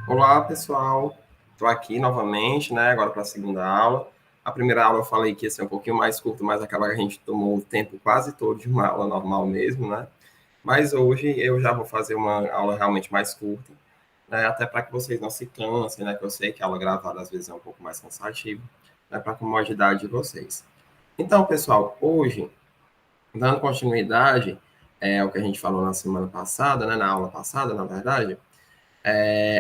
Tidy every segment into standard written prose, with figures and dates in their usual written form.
Olá, pessoal. Estou aqui novamente, né? Agora para a segunda aula. A primeira aula eu falei que ia ser um pouquinho mais curto, mas acaba que a gente tomou o tempo quase todo de uma aula normal mesmo, né? Mas hoje eu já vou fazer uma aula realmente mais curta, né? Até para que vocês não se cansem, né? Que eu sei que a aula gravada às vezes é um pouco mais cansativa, né? Para a comodidade de vocês. Então, pessoal, hoje, dando continuidade ao que a gente falou na semana passada, né? Na aula passada, na verdade.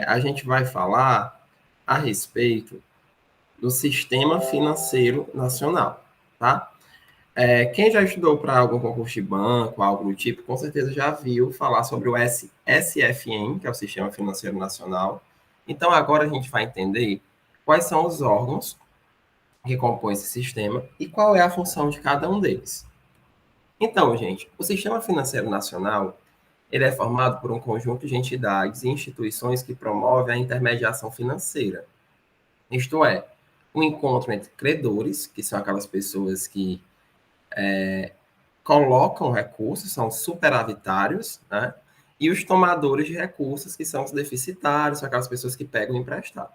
A gente vai falar a respeito do sistema financeiro nacional, tá? Quem já estudou para algum concurso de banco, algo do tipo, com certeza já viu falar sobre o SFN, que é o Sistema Financeiro Nacional. Então, agora a gente vai entender quais são os órgãos que compõem esse sistema e qual é a função de cada um deles. Então, gente, o Sistema Financeiro Nacional ele é formado por um conjunto de entidades e instituições que promovem a intermediação financeira. Isto é, o encontro entre credores, que são aquelas pessoas que colocam recursos, são superavitários, né? E os tomadores de recursos, que são os deficitários, são aquelas pessoas que pegam emprestado.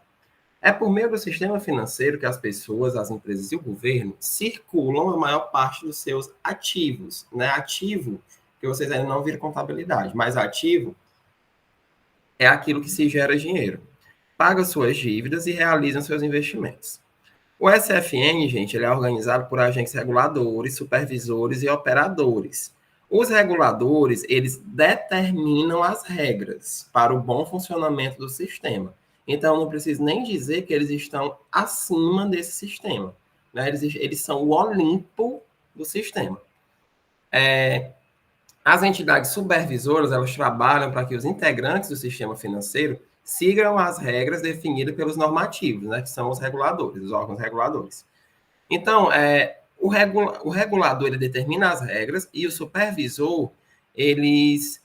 É por meio do sistema financeiro que as pessoas, as empresas e o governo circulam a maior parte dos seus ativos. Né? Ativo, que vocês ainda não viram contabilidade, mas ativo é aquilo que se gera dinheiro. Paga suas dívidas e realiza seus investimentos. O SFN, gente, ele é organizado por agentes reguladores, supervisores e operadores. Os reguladores, eles determinam as regras para o bom funcionamento do sistema. Então, não preciso nem dizer que eles estão acima desse sistema. Né? Eles são o Olimpo do sistema. As entidades supervisoras, elas trabalham para que os integrantes do sistema financeiro sigam as regras definidas pelos normativos, né, que são os reguladores, os órgãos reguladores. Então, o regulador ele determina as regras e o supervisor eles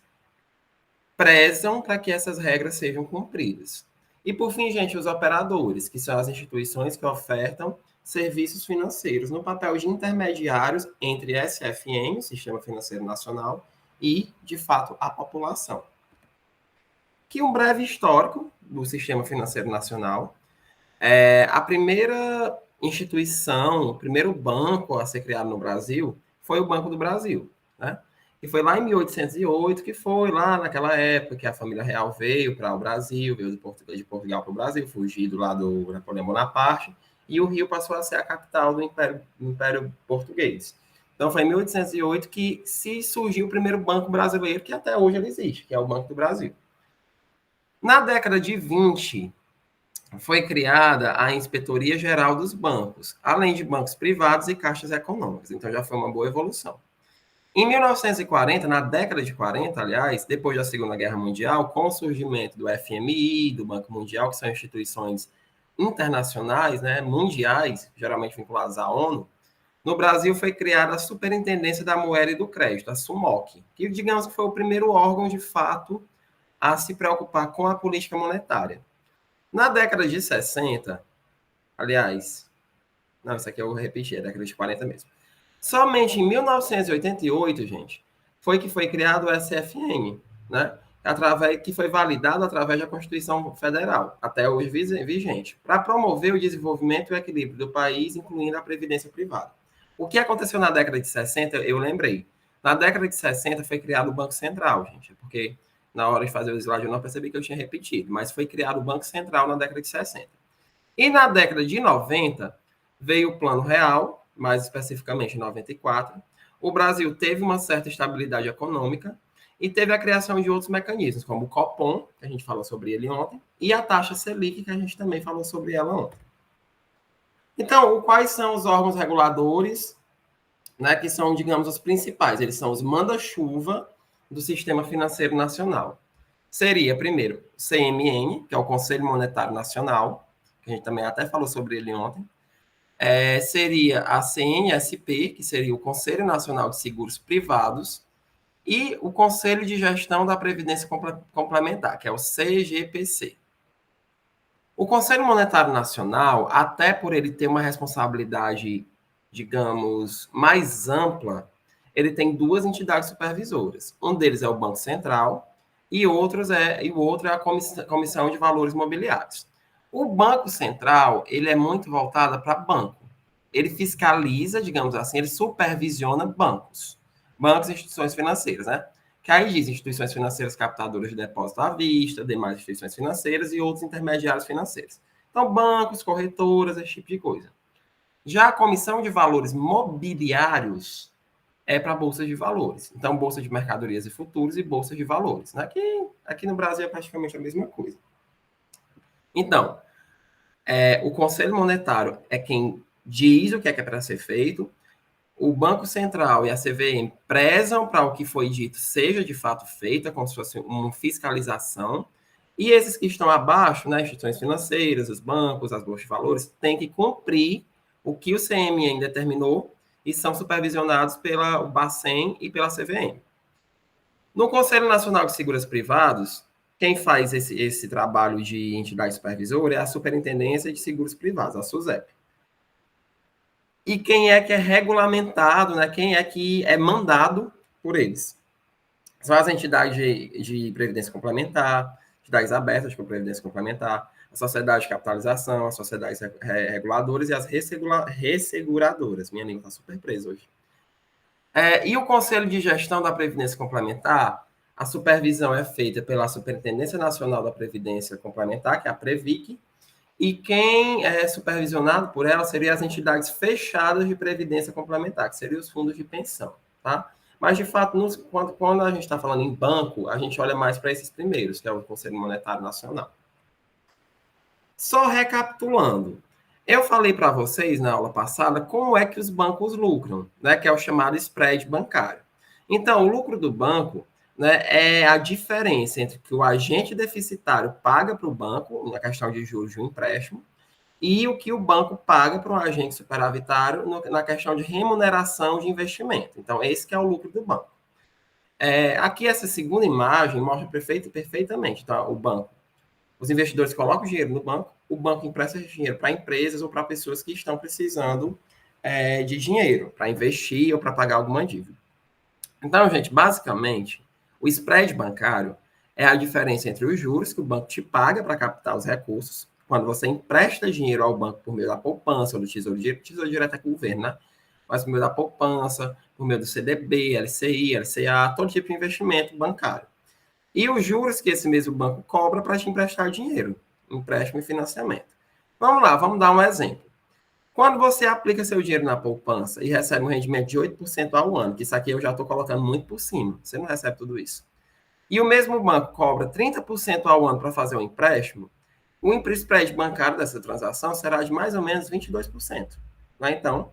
prezam para que essas regras sejam cumpridas. E por fim, gente, os operadores, que são as instituições que ofertam serviços financeiros no papel de intermediários entre SFN, o Sistema Financeiro Nacional, e, de fato, a população. Que um breve histórico do Sistema Financeiro Nacional. A primeira instituição, o primeiro banco a ser criado no Brasil foi o Banco do Brasil, né? E foi lá em 1808, que foi lá naquela época que a família real veio para o Brasil, veio de Portugal para o Brasil, fugido lá do Napoleão Bonaparte, e o Rio passou a ser a capital do Império Português. Então foi em 1808 que se surgiu o primeiro banco brasileiro, que até hoje ele existe, que é o Banco do Brasil. Na década de 20, foi criada a Inspetoria Geral dos Bancos, além de bancos privados e caixas econômicas. Então já foi uma boa evolução. Em 1940, na década de 40, aliás, depois da Segunda Guerra Mundial, com o surgimento do FMI, do Banco Mundial, que são instituições internacionais, né, mundiais, geralmente vinculadas à ONU, no Brasil foi criada a Superintendência da Moeda e do Crédito, a SUMOC, que digamos que foi o primeiro órgão de fato a se preocupar com a política monetária. Na década de 60, aliás, não, isso aqui eu repeti, é década de 40 mesmo. Somente em 1988, gente, foi criado o SFN, né? Que foi validado através da Constituição Federal, até hoje vigente, para promover o desenvolvimento e o equilíbrio do país, incluindo a previdência privada. O que aconteceu na década de 60, eu lembrei. Na década de 60 foi criado o Banco Central, gente, porque na hora de fazer o slide eu não percebi que eu tinha repetido, mas foi criado o Banco Central na década de 60. E na década de 90 veio o Plano Real, mais especificamente em 94. O Brasil teve uma certa estabilidade econômica e teve a criação de outros mecanismos, como o Copom, que a gente falou sobre ele ontem, e a taxa Selic, que a gente também falou sobre ela ontem. Então, quais são os órgãos reguladores, né, que são, digamos, os principais? Eles são os manda-chuva do Sistema Financeiro Nacional. Seria, primeiro, o CMN, que é o Conselho Monetário Nacional, que a gente também até falou sobre ele ontem. Seria a CNSP, que seria o Conselho Nacional de Seguros Privados, e o Conselho de Gestão da Previdência Complementar, que é o CGPC. O Conselho Monetário Nacional, até por ele ter uma responsabilidade, digamos, mais ampla, ele tem duas entidades supervisoras. Um deles é o Banco Central e o outro é a Comissão de Valores Mobiliários. O Banco Central, ele é muito voltado para banco. Ele fiscaliza, digamos assim, ele supervisiona bancos e instituições financeiras, né? Que aí diz instituições financeiras captadoras de depósito à vista, demais instituições financeiras e outros intermediários financeiros. Então, bancos, corretoras, esse tipo de coisa. Já a Comissão de Valores Mobiliários é para bolsas de valores. Então, bolsa de mercadorias e futuros e bolsa de valores. Aqui no Brasil é praticamente a mesma coisa. Então, o Conselho Monetário é quem diz o que é para ser feito. O Banco Central e a CVM prezam para o que foi dito seja de fato feito, como se fosse uma fiscalização. E esses que estão abaixo, né, instituições financeiras, os bancos, as bolsas de valores, têm que cumprir o que o CMN determinou e são supervisionados pela Bacen e pela CVM. No Conselho Nacional de Seguros Privados, quem faz esse trabalho de entidade supervisora é a Superintendência de Seguros Privados, a SUSEP. E quem é que é regulamentado, né? Quem é que é mandado por eles? São as entidades de previdência complementar, entidades abertas com previdência complementar, a sociedade de capitalização, as sociedades reguladoras e as resseguradoras. Minha língua está super presa hoje. E o Conselho de Gestão da Previdência Complementar, a supervisão é feita pela Superintendência Nacional da Previdência Complementar, que é a Previc, e quem é supervisionado por ela seriam as entidades fechadas de previdência complementar, que seriam os fundos de pensão, tá? Mas, de fato, quando a gente está falando em banco, a gente olha mais para esses primeiros, que é o Conselho Monetário Nacional. Só recapitulando, eu falei para vocês na aula passada como é que os bancos lucram, né? Que é o chamado spread bancário. Então, o lucro do banco, né, é a diferença entre o que o agente deficitário paga para o banco, na questão de juros de um empréstimo, e o que o banco paga para um agente superavitário na questão de remuneração de investimento. Então, esse que é o lucro do banco. Aqui, essa segunda imagem mostra perfeitamente, tá? O banco. Os investidores colocam dinheiro no banco, o banco empresta dinheiro para empresas ou para pessoas que estão precisando de dinheiro para investir ou para pagar alguma dívida. Então, gente, basicamente, o spread bancário é a diferença entre os juros que o banco te paga para captar os recursos, quando você empresta dinheiro ao banco por meio da poupança ou do Tesouro Direto é com o governo, né? Mas por meio da poupança, por meio do CDB, LCI, LCA, todo tipo de investimento bancário. E os juros que esse mesmo banco cobra para te emprestar dinheiro, empréstimo e financiamento. Vamos lá, vamos dar um exemplo. Quando você aplica seu dinheiro na poupança e recebe um rendimento de 8% ao ano, que isso aqui eu já estou colocando muito por cima, você não recebe tudo isso. E o mesmo banco cobra 30% ao ano para fazer um empréstimo, o spread bancário dessa transação será de mais ou menos 22%. Né? Então,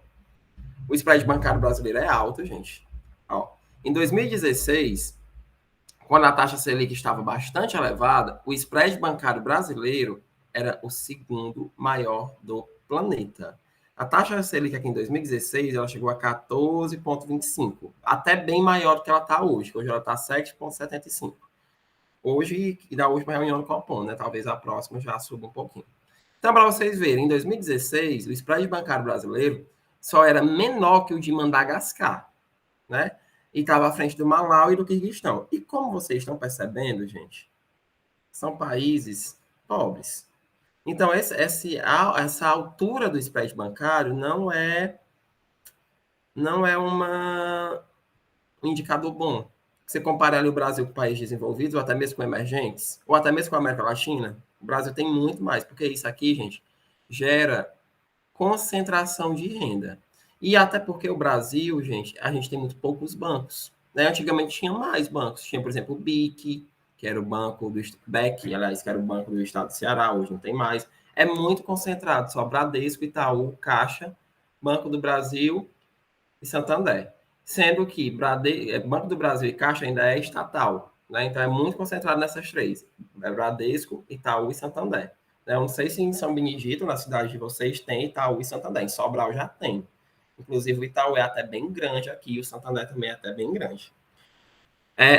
o spread bancário brasileiro é alto, gente. Ó, em 2016, quando a taxa Selic estava bastante elevada, o spread bancário brasileiro era o segundo maior do planeta. A taxa Selic aqui em 2016, ela chegou a 14,25, até bem maior do que ela está hoje, que hoje ela está 7,75. Hoje, e da última reunião do Copom, né? Talvez a próxima já suba um pouquinho. Então, para vocês verem, em 2016, o spread bancário brasileiro só era menor que o de Madagascar, né? E estava à frente do Malau e do Quirguistão. E como vocês estão percebendo, gente, são países pobres. Então, essa altura do spread bancário não é um indicador bom. Você compara ali o Brasil com países desenvolvidos, ou até mesmo com emergentes, ou até mesmo com a América Latina, o Brasil tem muito mais, porque isso aqui, gente, gera concentração de renda. E até porque o Brasil, gente, a gente tem muito poucos bancos. Né? Antigamente tinha mais bancos. Tinha, por exemplo, o BIC, que era o banco do BEC, aliás, que era o banco do estado do Ceará, hoje não tem mais. É muito concentrado, só Bradesco, Itaú, Caixa, Banco do Brasil e Santander. Sendo que Banco do Brasil e Caixa ainda é estatal. Né? Então é muito concentrado nessas três: Bradesco, Itaú e Santander. Eu não sei se em São Benedito, na cidade de vocês, tem Itaú e Santander. Em Sobral já tem. Inclusive, o Itaú é até bem grande aqui, e o Santander também é até bem grande.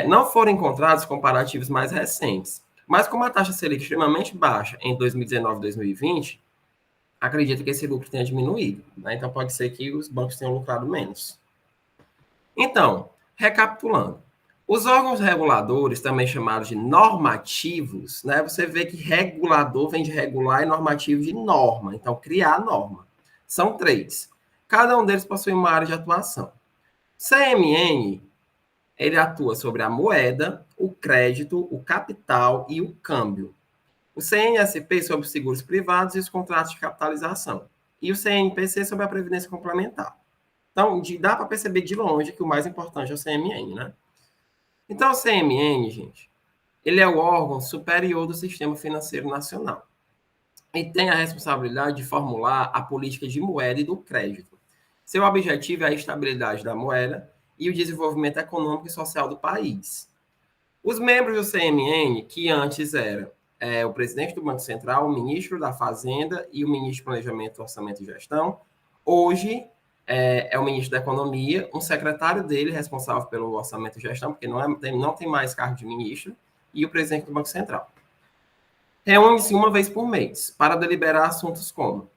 Não foram encontrados comparativos mais recentes. Mas como a taxa Selic é extremamente baixa em 2019 e 2020, acredito que esse lucro tenha diminuído. Né? Então, pode ser que os bancos tenham lucrado menos. Então, recapitulando. Os órgãos reguladores, também chamados de normativos, né? Você vê que regulador vem de regular e normativo de norma. Então, criar norma. São 3. Cada um deles possui uma área de atuação. CMN, ele atua sobre a moeda, o crédito, o capital e o câmbio. O CNSP sobre os seguros privados e os contratos de capitalização. E o CNPC sobre a previdência complementar. Então, dá para perceber de longe que o mais importante é o CMN, né? Então, o CMN, gente, ele é o órgão superior do Sistema Financeiro Nacional e tem a responsabilidade de formular a política de moeda e do crédito. Seu objetivo é a estabilidade da moeda e o desenvolvimento econômico e social do país. Os membros do CMN, que antes eram o presidente do Banco Central, o ministro da Fazenda e o ministro de Planejamento, Orçamento e Gestão, hoje é o ministro da Economia, um secretário dele responsável pelo Orçamento e Gestão, porque não tem mais cargo de ministro, e o presidente do Banco Central. Reúne-se uma vez por mês para deliberar assuntos como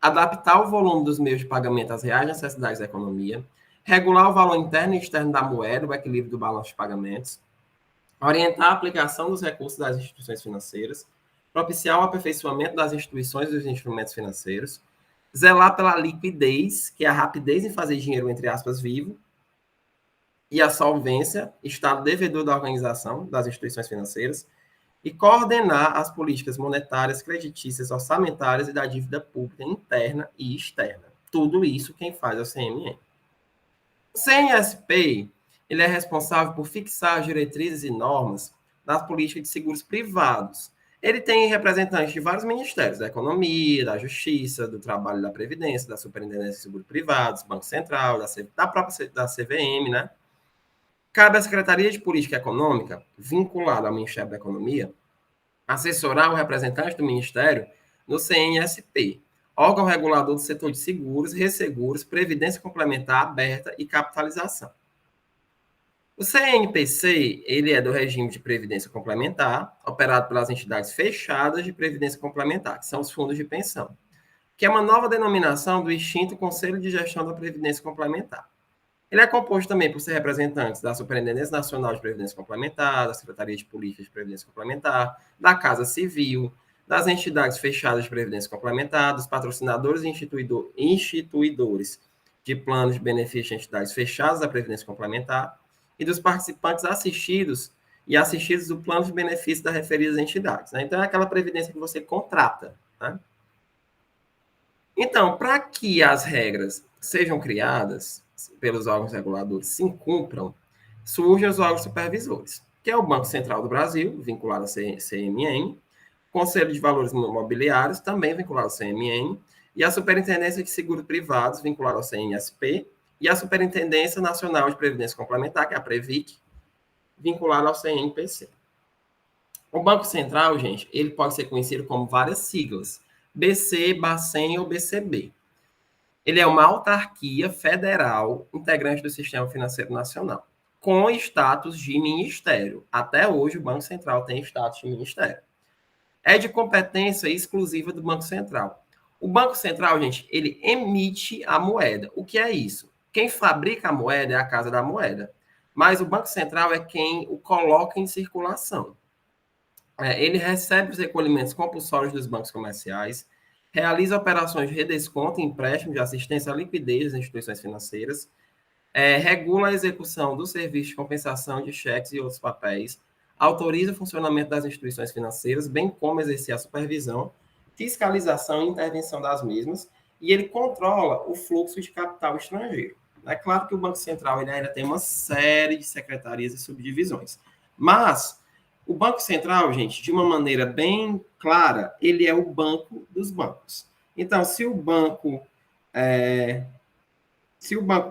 adaptar o volume dos meios de pagamento às reais necessidades da economia, regular o valor interno e externo da moeda, o equilíbrio do balanço de pagamentos, orientar a aplicação dos recursos das instituições financeiras, propiciar o aperfeiçoamento das instituições e dos instrumentos financeiros, zelar pela liquidez, que é a rapidez em fazer dinheiro, entre aspas, vivo, e a solvência, estado devedor da organização das instituições financeiras, e coordenar as políticas monetárias, creditícias, orçamentárias e da dívida pública interna e externa. Tudo isso quem faz é o CMN. O CNSP, ele é responsável por fixar as diretrizes e normas das políticas de seguros privados. Ele tem representantes de vários ministérios, da Economia, da Justiça, do Trabalho e da Previdência, da Superintendência de Seguros Privados, Banco Central, da própria da CVM, né? Cabe à Secretaria de Política Econômica, vinculada ao Ministério da Economia, assessorar o representante do Ministério no CNSP, órgão regulador do setor de seguros, resseguros, previdência complementar aberta e capitalização. O CNPC, ele é do regime de previdência complementar, operado pelas entidades fechadas de previdência complementar, que são os fundos de pensão, que é uma nova denominação do extinto Conselho de Gestão da Previdência Complementar. Ele é composto também por ser representantes da Superintendência Nacional de Previdência Complementar, da Secretaria de Política de Previdência Complementar, da Casa Civil, das entidades fechadas de Previdência Complementar, dos patrocinadores e instituidores de planos de benefício de entidades fechadas da Previdência Complementar e dos participantes assistidos do plano de benefício das referidas entidades. Né? Então, é aquela previdência que você contrata. Né? Então, para que as regras sejam criadas pelos órgãos reguladores se cumpram, surgem os órgãos supervisores, que é o Banco Central do Brasil, vinculado ao CMN, Conselho de Valores Imobiliários, também vinculado ao CMN, e a Superintendência de Seguros Privados, vinculada ao CNSP, e a Superintendência Nacional de Previdência Complementar, que é a Previc, vinculada ao CNPC. O Banco Central, gente, ele pode ser conhecido como várias siglas, BC, Bacen ou BCB. Ele é uma autarquia federal integrante do Sistema Financeiro Nacional, com status de ministério. Até hoje, o Banco Central tem status de ministério. É de competência exclusiva do Banco Central. O Banco Central, gente, ele emite a moeda. O que é isso? Quem fabrica a moeda é a Casa da Moeda, mas o Banco Central é quem o coloca em circulação. Ele recebe os recolhimentos compulsórios dos bancos comerciais, realiza operações de redesconto e empréstimo de assistência à liquidez das instituições financeiras, regula a execução do serviço de compensação de cheques e outros papéis, autoriza o funcionamento das instituições financeiras, bem como exercer a supervisão, fiscalização e intervenção das mesmas, e ele controla o fluxo de capital estrangeiro. É claro que o Banco Central ele ainda tem uma série de secretarias e subdivisões, mas o Banco Central, gente, de uma maneira bem clara, ele é o banco dos bancos. Então, se o banco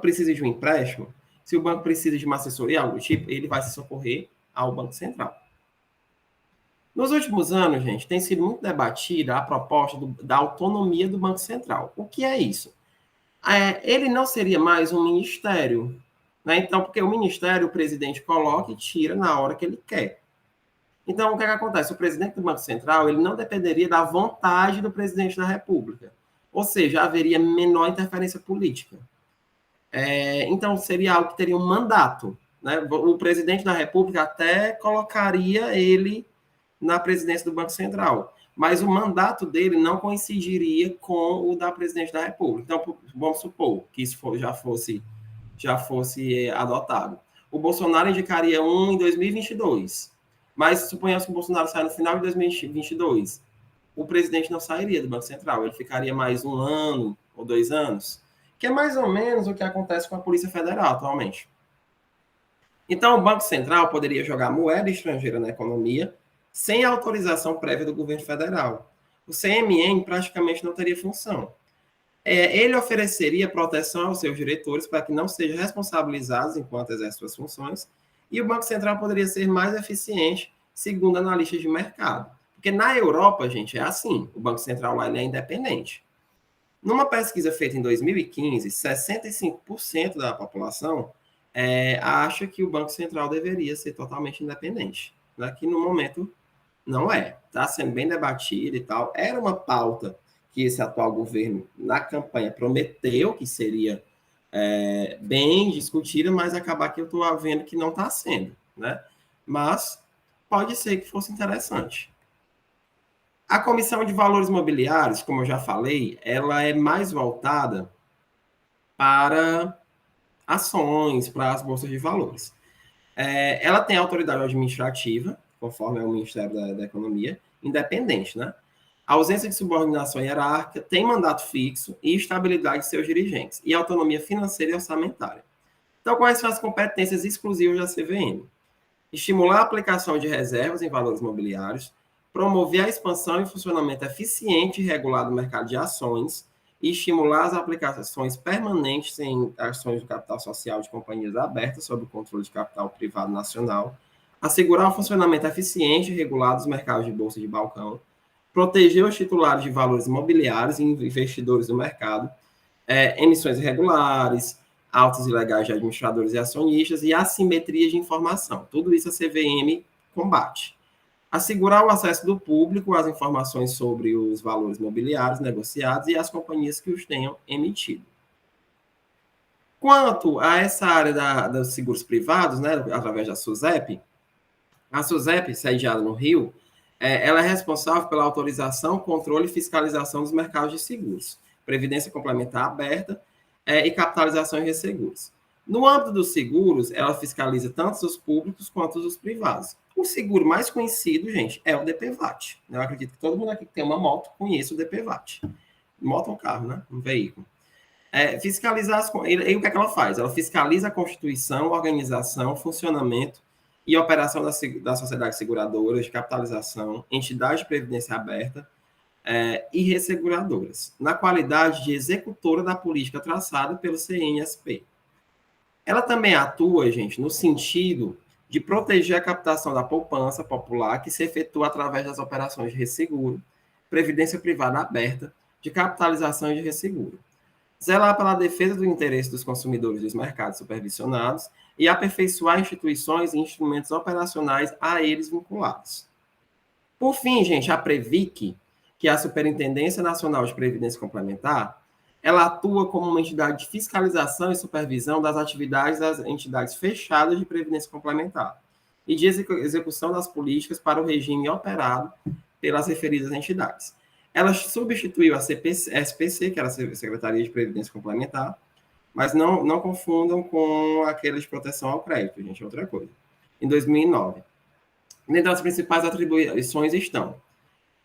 precisa de um empréstimo, se o banco precisa de uma assessoria, algo do tipo, ele vai se socorrer ao Banco Central. Nos últimos anos, gente, tem sido muito debatida a proposta da autonomia do Banco Central. O que é isso? Ele não seria mais um ministério, né? Então, porque o ministério, o presidente coloca e tira na hora que ele quer. Então, o que acontece? O presidente do Banco Central ele não dependeria da vontade do presidente da República. Ou seja, haveria menor interferência política. Então, seria algo que teria um mandato. né? O presidente da República até colocaria ele na presidência do Banco Central, mas o mandato dele não coincidiria com o da presidente da República. Então, vamos supor que isso já fosse adotado. O Bolsonaro indicaria um em 2022, mas suponhamos que o Bolsonaro saia no final de 2022. O presidente não sairia do Banco Central, ele ficaria mais 1 ano ou 2 anos, que é mais ou menos o que acontece com a Polícia Federal atualmente. Então, o Banco Central poderia jogar moeda estrangeira na economia sem autorização prévia do governo federal. O CMN praticamente não teria função. Ele ofereceria proteção aos seus diretores para que não sejam responsabilizados enquanto exercem suas funções, e o Banco Central poderia ser mais eficiente, segundo analistas de mercado. Porque na Europa, gente, é assim, o Banco Central lá ele é independente. Numa pesquisa feita em 2015, 65% da população acha que o Banco Central deveria ser totalmente independente, né? Que no momento não é. Está sendo bem debatido e tal. Era uma pauta que esse atual governo, na campanha, prometeu que seria bem discutida, mas acabar que eu estou vendo que não está sendo, né? Mas pode ser que fosse interessante. A Comissão de Valores Mobiliários, como eu já falei, ela é mais voltada para ações, para as bolsas de valores. Ela tem autoridade administrativa, conforme é o Ministério da Economia, independente, né? A ausência de subordinação hierárquica, tem mandato fixo e estabilidade de seus dirigentes, e autonomia financeira e orçamentária. Então, quais são as competências exclusivas da CVM? Estimular a aplicação de reservas em valores mobiliários, promover a expansão e funcionamento eficiente e regular do mercado de ações e estimular as aplicações permanentes em ações do capital social de companhias abertas sob o controle de capital privado nacional, assegurar o funcionamento eficiente e regular dos mercados de bolsa de balcão, proteger os titulares de valores imobiliários e investidores do mercado, emissões irregulares, autos ilegais de administradores e acionistas e assimetria de informação. Tudo isso a CVM combate. Assegurar o acesso do público às informações sobre os valores mobiliários negociados e as companhias que os tenham emitido. Quanto a essa área dos seguros privados, né, através da SUSEP, a SUSEP, sediada no Rio, ela é responsável pela autorização, controle e fiscalização dos mercados de seguros, previdência complementar aberta e capitalização de resseguros. No âmbito dos seguros, ela fiscaliza tanto os públicos quanto os privados. O seguro mais conhecido, gente, é o DPVAT. Eu acredito que todo mundo aqui que tem uma moto conhece o DPVAT. Moto ou carro, né? Um veículo. Fiscalizar e o que é que ela faz? Ela fiscaliza a constituição, organização, funcionamento e operação da sociedade seguradora, de capitalização, entidade de previdência aberta e resseguradoras, na qualidade de executora da política traçada pelo CNSP. Ela também atua, gente, no sentido de proteger a captação da poupança popular que se efetua através das operações de resseguro, previdência privada aberta, de capitalização e de resseguro. Zelar pela defesa do interesse dos consumidores dos mercados supervisionados e aperfeiçoar instituições e instrumentos operacionais a eles vinculados. Por fim, gente, a Previc, que é a Superintendência Nacional de Previdência Complementar, ela atua como uma entidade de fiscalização e supervisão das atividades das entidades fechadas de previdência complementar e de execução das políticas para o regime operado pelas referidas entidades. Ela substituiu a SPC, que era a Secretaria de Previdência Complementar, mas não confundam com aquele de proteção ao crédito, gente, é outra coisa, em 2009. Dentre as principais atribuições estão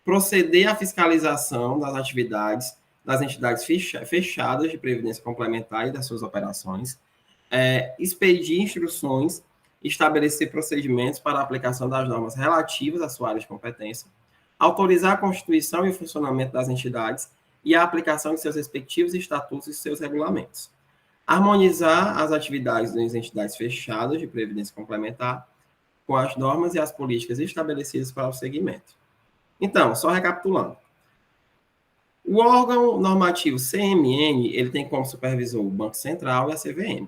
proceder à fiscalização das atividades das entidades fechadas de previdência complementar e das suas operações, expedir instruções, estabelecer procedimentos para a aplicação das normas relativas à sua área de competência, autorizar a constituição e o funcionamento das entidades e a aplicação de seus respectivos estatutos e seus regulamentos, harmonizar as atividades das entidades fechadas de previdência complementar com as normas e as políticas estabelecidas para o segmento. Então, só recapitulando. O órgão normativo CMN, ele tem como supervisor o Banco Central e a CVM.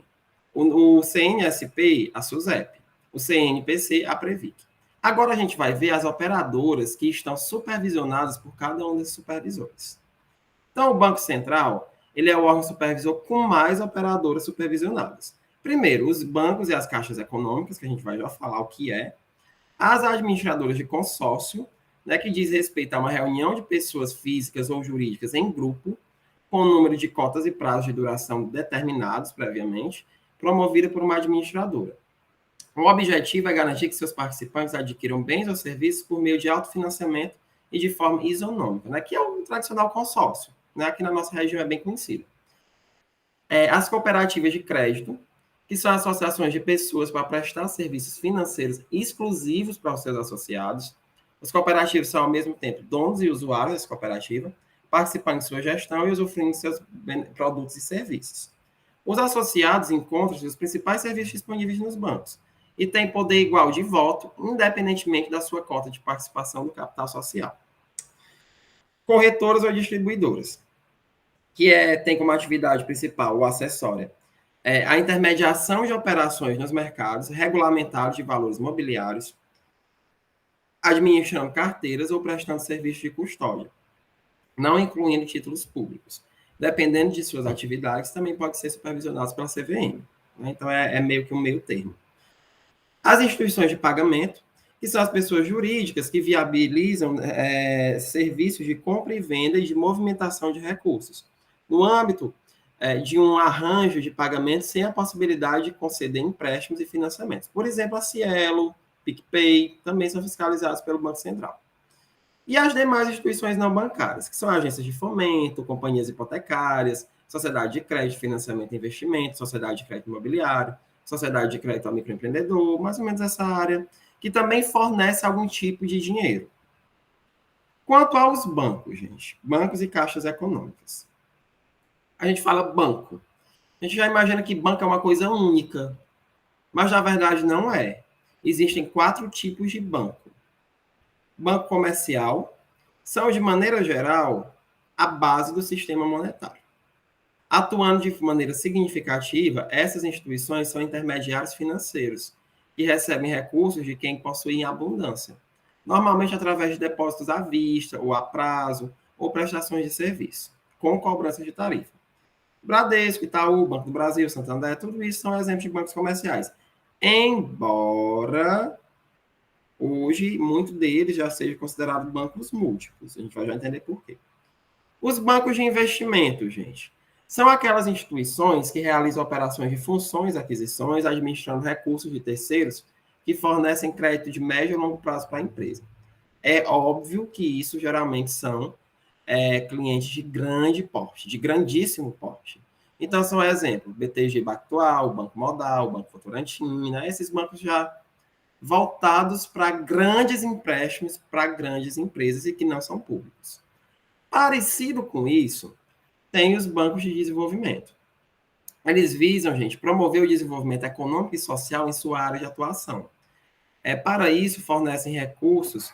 O CNSP, a SUSEP. O CNPC, a Previc. Agora a gente vai ver as operadoras que estão supervisionadas por cada um desses supervisores. Então, o Banco Central, ele é o órgão supervisor com mais operadoras supervisionadas. Primeiro, os bancos e as caixas econômicas, que a gente vai já falar o que é. As administradoras de consórcio, né, que diz respeito a uma reunião de pessoas físicas ou jurídicas em grupo, com número de cotas e prazos de duração determinados previamente, promovida por uma administradora. O objetivo é garantir que seus participantes adquiram bens ou serviços por meio de autofinanciamento e de forma isonômica, né, que é o tradicional consórcio, né, aqui na nossa região é bem conhecido. As cooperativas de crédito, que são associações de pessoas para prestar serviços financeiros exclusivos para os seus associados. Os cooperativos são, ao mesmo tempo, donos e usuários dessa cooperativa, participando de sua gestão e usufruindo de seus produtos e serviços. Os associados encontram os principais serviços disponíveis nos bancos e têm poder igual de voto, independentemente da sua cota de participação do capital social. Corretoras ou distribuidoras, que tem como atividade principal ou acessória a intermediação de operações nos mercados regulamentados de valores mobiliários, administrando carteiras ou prestando serviço de custódia, não incluindo títulos públicos. Dependendo de suas atividades, também pode ser supervisionados pela CVM. Né? Então, é meio que um meio termo. As instituições de pagamento, que são as pessoas jurídicas que viabilizam serviços de compra e venda e de movimentação de recursos. No âmbito de um arranjo de pagamento sem a possibilidade de conceder empréstimos e financiamentos. Por exemplo, a Cielo, PicPay, também são fiscalizados pelo Banco Central. E as demais instituições não bancárias, que são agências de fomento, companhias hipotecárias, sociedade de crédito, financiamento e investimento, sociedade de crédito imobiliário, sociedade de crédito ao microempreendedor, mais ou menos essa área, que também fornece algum tipo de dinheiro. Quanto aos bancos, gente, bancos e caixas econômicas. A gente fala banco. A gente já imagina que banco é uma coisa única, mas na verdade não é. Existem 4 tipos de banco. Banco comercial são, de maneira geral, a base do sistema monetário. Atuando de maneira significativa, essas instituições são intermediários financeiros, que recebem recursos de quem possui em abundância, normalmente através de depósitos à vista, ou a prazo, ou prestações de serviço, com cobrança de tarifa. Bradesco, Itaú, Banco do Brasil, Santander, tudo isso são exemplos de bancos comerciais. Embora hoje muitos deles já sejam considerados bancos múltiplos. A gente vai já entender por quê. Os bancos de investimento, gente, são aquelas instituições que realizam operações de funções, aquisições, administrando recursos de terceiros que fornecem crédito de médio e longo prazo para a empresa. É óbvio que isso geralmente são clientes de grande porte, de grandíssimo porte. Então, são exemplos, BTG Pactual, Banco Modal, Banco Votorantim, né? Esses bancos já voltados para grandes empréstimos, para grandes empresas e que não são públicos. Parecido com isso, tem os bancos de desenvolvimento. Eles visam, gente, promover o desenvolvimento econômico e social em sua área de atuação. Para isso, fornecem recursos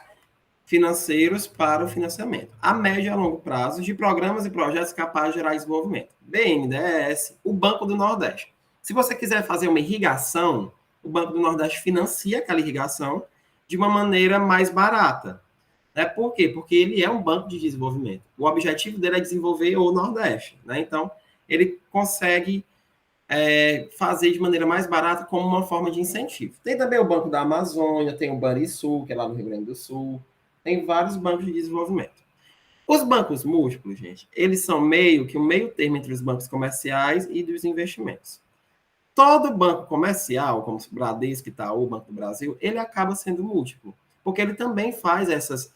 financeiros para o financiamento, a médio e a longo prazo, de programas e projetos capazes de gerar desenvolvimento. BNDES, o Banco do Nordeste. Se você quiser fazer uma irrigação, o Banco do Nordeste financia aquela irrigação de uma maneira mais barata. Por quê? Porque ele é um banco de desenvolvimento. O objetivo dele é desenvolver o Nordeste. Né? Então, ele consegue fazer de maneira mais barata como uma forma de incentivo. Tem também o Banco da Amazônia, tem o Banrisul, que é lá no Rio Grande do Sul. Tem vários bancos de desenvolvimento. Os bancos múltiplos, gente, eles são meio que um meio termo entre os bancos comerciais e dos investimentos. Todo banco comercial, como o Bradesco, Itaú, Banco do Brasil, ele acaba sendo múltiplo, porque ele também faz essas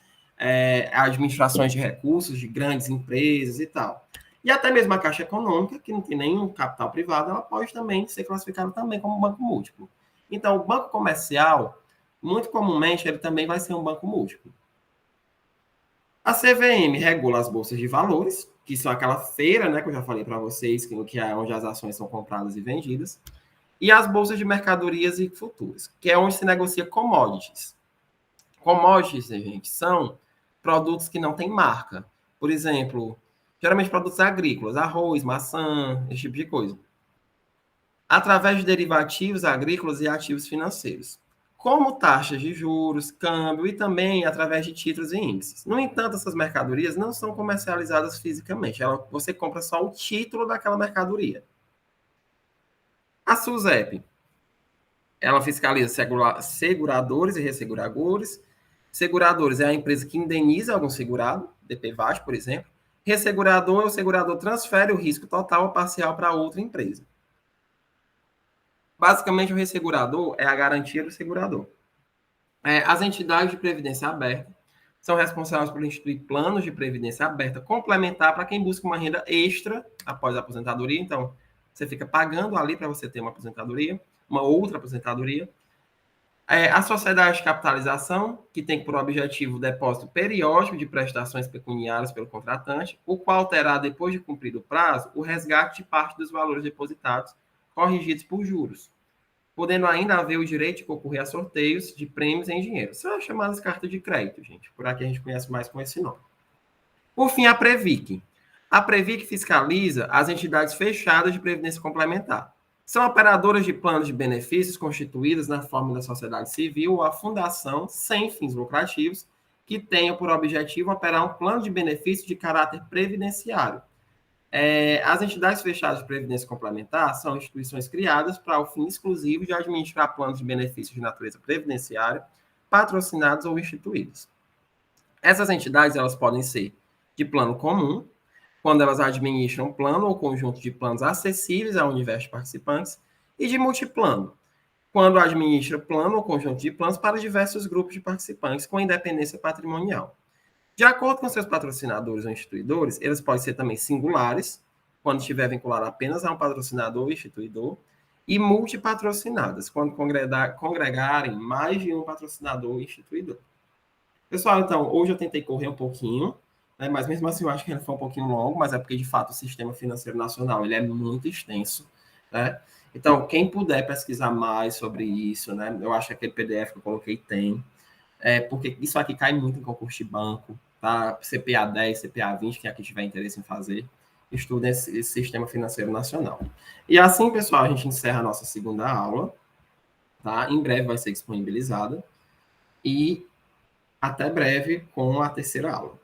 administrações de recursos de grandes empresas e tal. E até mesmo a Caixa Econômica, que não tem nenhum capital privado, ela pode também ser classificada também como um banco múltiplo. Então, o banco comercial, muito comumente, ele também vai ser um banco múltiplo. A CVM regula as bolsas de valores, que são aquela feira, né, que eu já falei para vocês, que é onde as ações são compradas e vendidas, e as bolsas de mercadorias e futuros, que é onde se negocia commodities. Commodities, gente, são produtos que não têm marca. Por exemplo, geralmente produtos agrícolas, arroz, maçã, esse tipo de coisa. Através de derivativos agrícolas e ativos financeiros, como taxas de juros, câmbio e também através de títulos e índices. No entanto, essas mercadorias não são comercializadas fisicamente. Você compra só o título daquela mercadoria. A SUSEP, ela fiscaliza seguradores e resseguradores. Seguradores é a empresa que indeniza algum segurado, DPVAT, por exemplo. Ressegurador é o segurador transfere o risco total ou parcial para outra empresa. Basicamente, o ressegurador é a garantia do segurador. As entidades de previdência aberta são responsáveis por instituir planos de previdência aberta complementar para quem busca uma renda extra após a aposentadoria. Então, você fica pagando ali para você ter uma aposentadoria, uma outra aposentadoria. A sociedade de capitalização, que tem por objetivo o depósito periódico de prestações pecuniárias pelo contratante, o qual terá, depois de cumprido o prazo, o resgate de parte dos valores depositados, corrigidos por juros, podendo ainda haver o direito de concorrer a sorteios de prêmios em dinheiro. São as chamadas cartas de crédito, gente. Por aqui a gente conhece mais com esse nome. Por fim, a Previc. A Previc fiscaliza as entidades fechadas de previdência complementar. São operadoras de planos de benefícios constituídas na forma da sociedade civil ou a fundação sem fins lucrativos que tenham por objetivo operar um plano de benefício de caráter previdenciário. As entidades fechadas de previdência complementar são instituições criadas para o fim exclusivo de administrar planos de benefícios de natureza previdenciária, patrocinados ou instituídos. Essas entidades elas podem ser de plano comum, quando elas administram um plano ou conjunto de planos acessíveis ao universo de participantes, e de multiplano, quando administra plano ou conjunto de planos para diversos grupos de participantes com independência patrimonial. De acordo com seus patrocinadores ou instituidores, eles podem ser também singulares, quando estiver vinculado apenas a um patrocinador ou instituidor, e multipatrocinadas, quando congregarem mais de um patrocinador ou instituidor. Pessoal, então, hoje eu tentei correr um pouquinho, né, mas mesmo assim eu acho que ele foi um pouquinho longo, mas é porque, de fato, o Sistema Financeiro Nacional ele é muito extenso, né? Então, quem puder pesquisar mais sobre isso, né, eu acho que aquele PDF que eu coloquei tem, porque isso aqui cai muito em concurso de banco, tá? CPA 10, CPA 20, quem aqui tiver interesse em fazer, estuda esse Sistema Financeiro Nacional. E assim, pessoal, a gente encerra a nossa segunda aula, tá? Em breve vai ser disponibilizada, e até breve com a terceira aula.